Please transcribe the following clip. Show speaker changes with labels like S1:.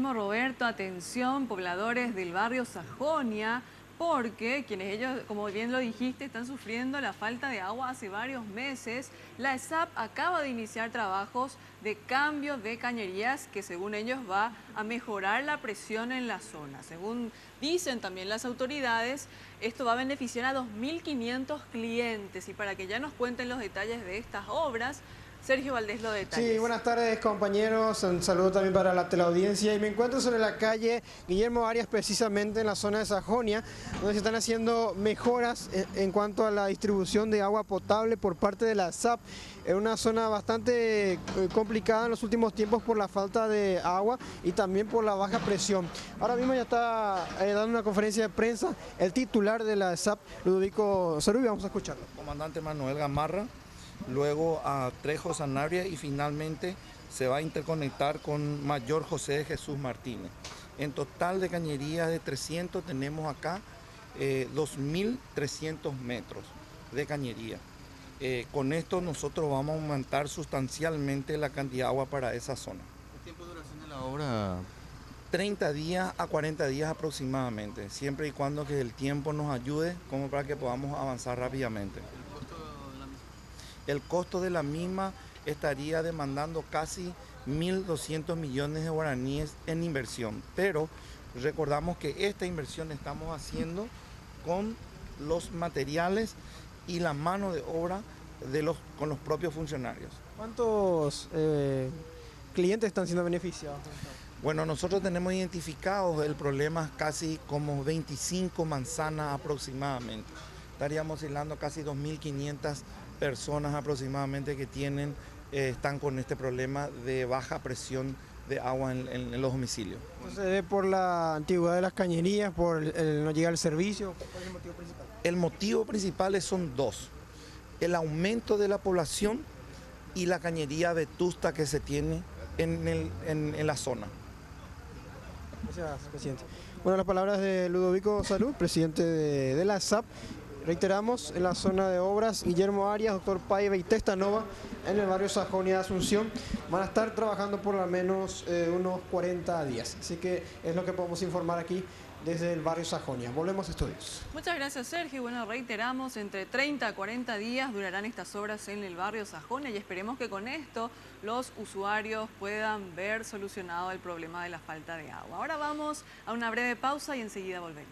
S1: mismo, Roberto, atención, pobladores del barrio Sajonia, porque quienes ellos, como bien lo dijiste, están sufriendo la falta de agua hace varios meses. La ESAP acaba de iniciar trabajos de cambio de cañerías que según ellos va a mejorar la presión en la zona. Según dicen también las autoridades, esto va a beneficiar a 2.500 clientes. Y para que ya nos cuenten los detalles de estas obras, Sergio Valdés lo detalla.
S2: Sí, buenas tardes compañeros, un saludo también para la teleaudiencia y me encuentro sobre la calle Guillermo Arias, precisamente en la zona de Sajonia, donde se están haciendo mejoras en cuanto a la distribución de agua potable por parte de la SAP. Es una zona bastante complicada en los últimos tiempos por la falta de agua y también por la baja presión. Ahora mismo ya está dando una conferencia de prensa el titular de la SAP, Ludovico Cerubia, vamos a escucharlo.
S3: Comandante Manuel Gamarra, luego a Trejo Sanabria y finalmente se va a interconectar con Mayor José de Jesús Martínez. En total de cañerías de 300 tenemos acá 2.300 metros de cañería. Con esto nosotros vamos a aumentar sustancialmente la cantidad de agua para esa zona.
S4: ¿Qué tiempo de duración de la obra?
S3: 30 días a 40 días aproximadamente, siempre y cuando que el tiempo nos ayude como para que podamos avanzar rápidamente. El costo de la misma estaría demandando casi 1.200 millones de guaraníes en inversión, pero recordamos que esta inversión estamos haciendo con los materiales y la mano de obra con los propios funcionarios.
S2: ¿Cuántos clientes están siendo beneficiados?
S3: Bueno, nosotros tenemos identificados el problema casi como 25 manzanas aproximadamente. Estaríamos hablando casi 2.500 personas aproximadamente que están con este problema de baja presión de agua en los domicilios.
S2: Entonces, ¿se debe por la antigüedad de las cañerías, por el no llegar al servicio? ¿Cuál es el motivo principal?
S3: El motivo principal son dos: el aumento de la población y la cañería vetusta que se tiene en la zona.
S2: Gracias, presidente. Bueno, las palabras de Ludovico Salud, presidente de la SAP. Reiteramos, en la zona de obras, Guillermo Arias, doctor Paiva y Testanova, en el barrio Sajonia de Asunción, van a estar trabajando por lo menos unos 40 días. Así que es lo que podemos informar aquí desde el barrio Sajonia. Volvemos a estudios.
S1: Muchas gracias, Sergio. Bueno, reiteramos, entre 30 a 40 días durarán estas obras en el barrio Sajonia y esperemos que con esto los usuarios puedan ver solucionado el problema de la falta de agua. Ahora vamos a una breve pausa y enseguida volvemos.